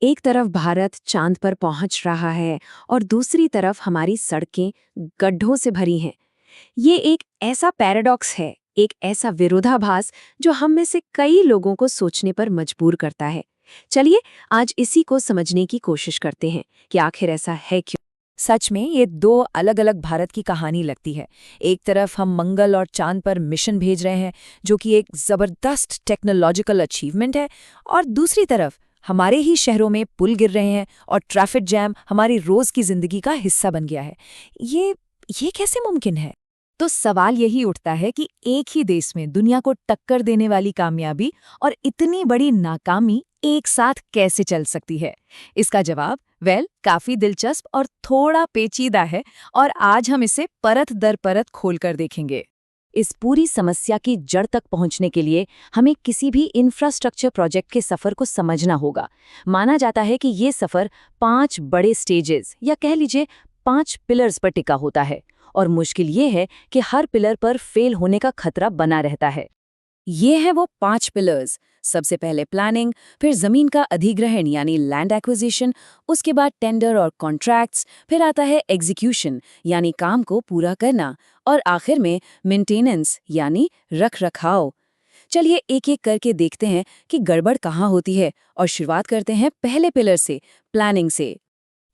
एक तरफ भारत चांद पर पहुंच रहा है और दूसरी तरफ हमारी सड़कें गड्ढों से भरी हैं। ये एक ऐसा पैराडॉक्स है, एक ऐसा विरोधाभास जो हम में से कई लोगों को सोचने पर मजबूर करता है। चलिए आज इसी को समझने की कोशिश करते हैं कि आखिर ऐसा है क्यों। सच में ये दो अलग अलग भारत की कहानी लगती है। एक तरफ हम मंगल और चांद पर मिशन भेज रहे हैं, जो कि एक जबरदस्त टेक्नोलॉजिकल अचीवमेंट है, और दूसरी तरफ हमारे ही शहरों में पुल गिर रहे हैं और ट्रैफिक जैम हमारी रोज की जिंदगी का हिस्सा बन गया है। ये कैसे मुमकिन है? तो सवाल यही उठता है कि एक ही देश में दुनिया को टक्कर देने वाली कामयाबी और इतनी बड़ी नाकामी एक साथ कैसे चल सकती है। इसका जवाब काफी दिलचस्प और थोड़ा पेचीदा है, और आज हम इसे परत दर परत खोलकर देखेंगे। इस पूरी समस्या की जड़ तक पहुंचने के लिए हमें किसी भी इंफ्रास्ट्रक्चर प्रोजेक्ट के सफर को समझना होगा। माना जाता है कि ये सफर 5 बड़े स्टेजेस या कह लीजिए 5 पिलर्स पर टिका होता है, और मुश्किल ये है कि हर पिलर पर फेल होने का खतरा बना रहता है। ये हैं वो 5 पिलर्स। सबसे पहले प्लानिंग, फिर जमीन का अधिग्रहण यानी लैंड एक्विजिशन, उसके बाद टेंडर और कॉन्ट्रैक्ट्स, फिर आता है एग्जीक्यूशन यानी काम को पूरा करना, और आखिर में मेंटेनेंस यानी रख रखाव। चलिए एक एक करके देखते हैं कि गड़बड़ कहाँ होती है, और शुरुआत करते हैं पहले पिलर से, प्लानिंग से।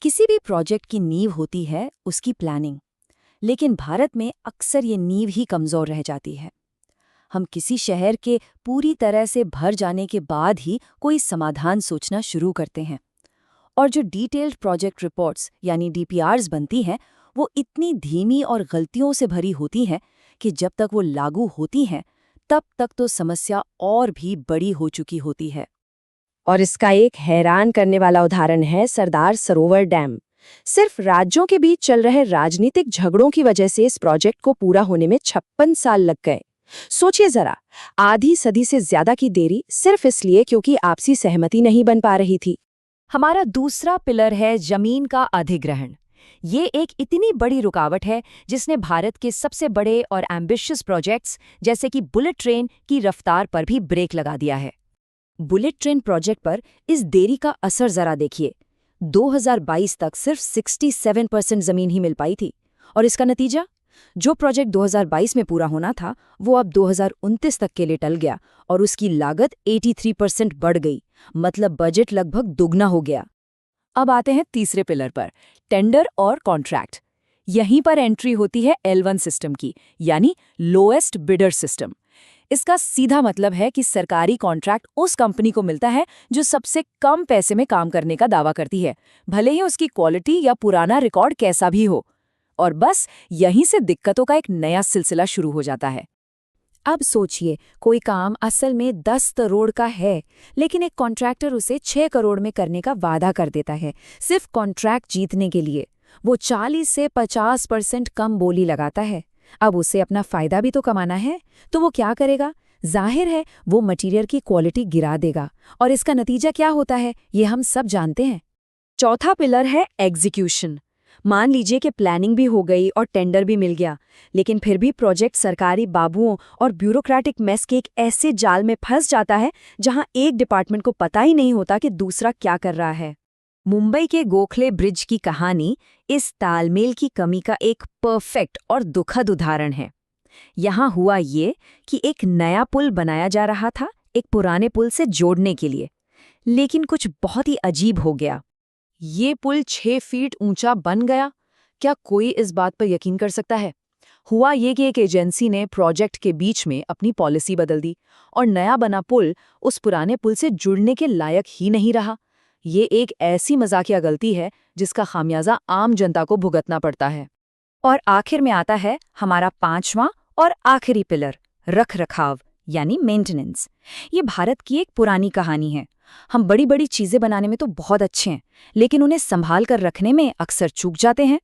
किसी भी प्रोजेक्ट की नींव होती है उसकी प्लानिंग, लेकिन भारत में अक्सर ये नींव ही कमजोर रह जाती है। हम किसी शहर के पूरी तरह से भर जाने के बाद ही कोई समाधान सोचना शुरू करते हैं, और जो डिटेल्ड प्रोजेक्ट रिपोर्ट्स यानी डीपीआरस बनती हैं, वो इतनी धीमी और गलतियों से भरी होती हैं कि जब तक वो लागू होती हैं तब तक तो समस्या और भी बड़ी हो चुकी होती है। और इसका एक हैरान करने वाला उदाहरण है सरदार सरोवर डैम। सिर्फ राज्यों के बीच चल रहे राजनीतिक झगड़ों की वजह से इस प्रोजेक्ट को पूरा होने में 56 साल लग गए। सोचिए जरा, आधी सदी से ज्यादा की देरी सिर्फ इसलिए क्योंकि आपसी सहमति नहीं बन पा रही थी। हमारा दूसरा पिलर है जमीन का अधिग्रहण। ये एक इतनी बड़ी रुकावट है जिसने भारत के सबसे बड़े और एम्बिशियस प्रोजेक्ट्स जैसे कि बुलेट ट्रेन की रफ्तार पर भी ब्रेक लगा दिया है। बुलेट ट्रेन प्रोजेक्ट पर इस देरी का असर जरा देखिए। 2022 तक सिर्फ 67% जमीन ही मिल पाई थी, और इसका नतीजा, जो प्रोजेक्ट 2022 में पूरा होना था वो अब 2029 तक के लिए टल गया, और उसकी लागत 83% बढ़ गई। मतलब बजट लगभग दुगना हो गया। अब आते हैं तीसरे पिलर पर, टेंडर और कॉन्ट्रैक्ट। यहीं पर एंट्री होती है L1 सिस्टम की, यानी लोएस्ट बिडर सिस्टम। इसका सीधा मतलब है कि सरकारी कॉन्ट्रैक्ट उस कंपनी को मिलता है जो सबसे कम पैसे में काम करने का दावा करती है, भले ही उसकी क्वालिटी या पुराना रिकॉर्ड कैसा भी हो। और बस यहीं से दिक्कतों का एक नया सिलसिला शुरू हो जाता है। अब सोचिए, कोई काम असल में 10 करोड़ का है, लेकिन एक कॉन्ट्रैक्टर उसे 6 करोड़ में करने का वादा कर देता है, सिर्फ कॉन्ट्रैक्ट जीतने के लिए। वो 40 से 50% कम बोली लगाता है। अब उसे अपना फायदा भी तो कमाना है, तो वो क्या करेगा? जाहिर है वो मटीरियल की क्वालिटी गिरा देगा, और इसका नतीजा क्या होता है ये हम सब जानते हैं। चौथा पिलर है एग्जीक्यूशन। मान लीजिए कि प्लानिंग भी हो गई और टेंडर भी मिल गया, लेकिन फिर भी प्रोजेक्ट सरकारी बाबुओं और ब्यूरोक्रेटिक मेस के एक ऐसे जाल में फंस जाता है जहां एक डिपार्टमेंट को पता ही नहीं होता कि दूसरा क्या कर रहा है। मुंबई के गोखले ब्रिज की कहानी इस तालमेल की कमी का एक परफेक्ट और दुखद उदाहरण है। यहाँ हुआ ये कि एक नया पुल बनाया जा रहा था एक पुराने पुल से जोड़ने के लिए, लेकिन कुछ बहुत ही अजीब हो गया। ये पुल 6 फीट ऊंचा बन गया। क्या कोई इस बात पर यकीन कर सकता है? हुआ ये कि एक एजेंसी ने प्रोजेक्ट के बीच में अपनी पॉलिसी बदल दी, और नया बना पुल उस पुराने पुल से जुड़ने के लायक ही नहीं रहा। ये एक ऐसी मजाकिया गलती है जिसका खामियाजा आम जनता को भुगतना पड़ता है। और आखिर में आता है हमारा 5वां और आखिरी पिलर, रख रखाव यानी मेंटेनेंस। ये भारत की एक पुरानी कहानी है। हम बड़ी बड़ी चीजें बनाने में तो बहुत अच्छे हैं, लेकिन उन्हें संभाल कर रखने में अक्सर चूक जाते हैं।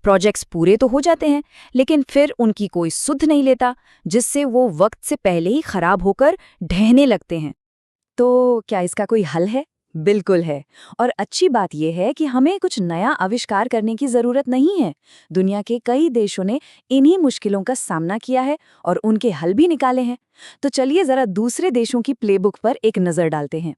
प्रोजेक्ट्स पूरे तो हो जाते हैं, लेकिन फिर उनकी कोई सुध नहीं लेता, जिससे वो वक्त से पहले ही खराब होकर ढहने लगते हैं। तो क्या इसका कोई हल है? बिल्कुल है। और अच्छी बात यह है कि हमें कुछ नया आविष्कार करने की जरूरत नहीं है। दुनिया के कई देशों ने इन्हीं मुश्किलों का सामना किया है और उनके हल भी निकाले हैं। तो चलिए जरा दूसरे देशों की प्लेबुक पर एक नजर डालते हैं।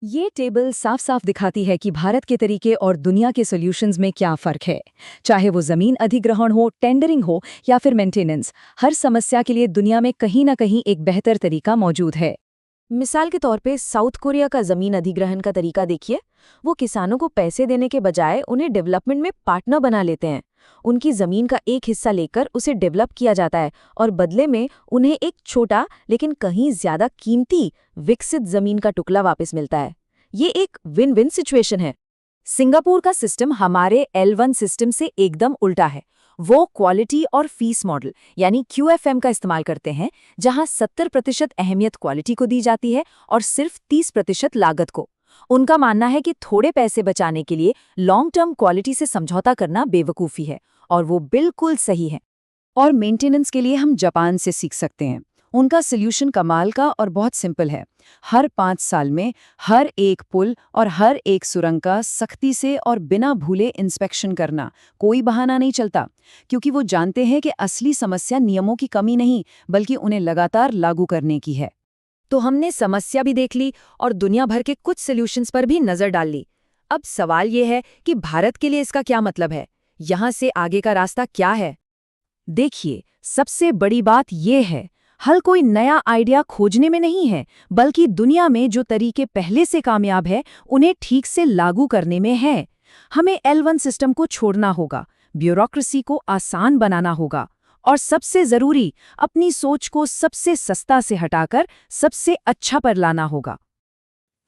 ये टेबल साफ साफ दिखाती है कि भारत के तरीके और दुनिया के सॉल्यूशंस में क्या फ़र्क है। चाहे वो ज़मीन अधिग्रहण हो, टेंडरिंग हो या फिर मेंटेनेंस, हर समस्या के लिए दुनिया में कहीं ना कहीं एक बेहतर तरीका मौजूद है। मिसाल के तौर पे साउथ कोरिया का जमीन अधिग्रहण का तरीका देखिए। वो किसानों को पैसे देने के बजाय उन्हें डेवलपमेंट में पार्टनर बना लेते हैं। उनकी जमीन का एक हिस्सा लेकर उसे डेवलप किया जाता है और बदले में उन्हें एक छोटा लेकिन कहीं ज्यादा कीमती विकसित जमीन का टुकड़ा वापस मिलता है। ये एक विन विन सिचुएशन है। सिंगापुर का सिस्टम हमारे L1 सिस्टम से एकदम उल्टा है। वो क्वालिटी और फीस मॉडल यानी QFM का इस्तेमाल करते हैं, जहां 70% अहमियत क्वालिटी को दी जाती है और सिर्फ 30% लागत को। उनका मानना है कि थोड़े पैसे बचाने के लिए लॉन्ग टर्म क्वालिटी से समझौता करना बेवकूफ़ी है, और वो बिल्कुल सही है। और मेंटेनेंस के लिए हम जापान से सीख सकते हैं। उनका सॉल्यूशन कमाल का और बहुत सिंपल है। हर 5 साल में हर एक पुल और हर एक सुरंग का सख्ती से और बिना भूले इंस्पेक्शन करना। कोई बहाना नहीं चलता, क्योंकि वो जानते हैं कि असली समस्या नियमों की कमी नहीं, बल्कि उन्हें लगातार लागू करने की है। तो हमने समस्या भी देख ली और दुनिया भर के कुछ सॉल्यूशंस पर भी नजर डाल ली। अब सवाल ये है कि भारत के लिए इसका क्या मतलब है? यहाँ से आगे का रास्ता क्या है? देखिए, सबसे बड़ी बात ये है, हल कोई नया आइडिया खोजने में नहीं है, बल्कि दुनिया में जो तरीके पहले से कामयाब है उन्हें ठीक से लागू करने में है। हमें L1 सिस्टम को छोड़ना होगा, ब्यूरोक्रेसी को आसान बनाना होगा, और सबसे जरूरी, अपनी सोच को सबसे सस्ता से हटाकर सबसे अच्छा पर लाना होगा।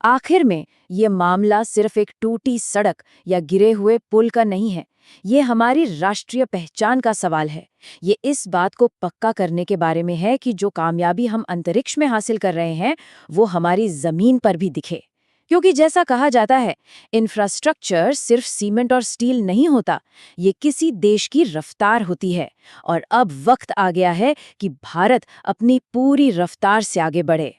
आखिर में ये मामला सिर्फ एक टूटी सड़क या गिरे हुए पुल का नहीं है। ये हमारी राष्ट्रीय पहचान का सवाल है। ये इस बात को पक्का करने के बारे में है कि जो कामयाबी हम अंतरिक्ष में हासिल कर रहे हैं वो हमारी जमीन पर भी दिखे। क्योंकि जैसा कहा जाता है, इंफ्रास्ट्रक्चर सिर्फ सीमेंट और स्टील नहीं होता, ये किसी देश की रफ्तार होती है। और अब वक्त आ गया है कि भारत अपनी पूरी रफ्तार से आगे बढ़े।